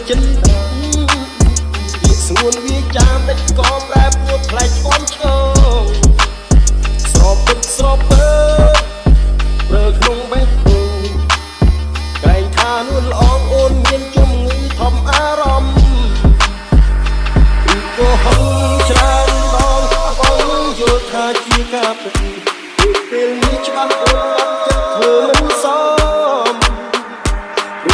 ចិនវាស្ងួនវាចាមតិចក៏ប្រែពួតផ្លែឆ្អមឈើស្រោបទឹកស្រោបពើប្រើក្នុងបេះដូងក្រែងថានួនល្អងអូនមានជំងឺធំអារម្មណ៍ពីកុហកច្រើនដងបងយល់ថាជាការពិត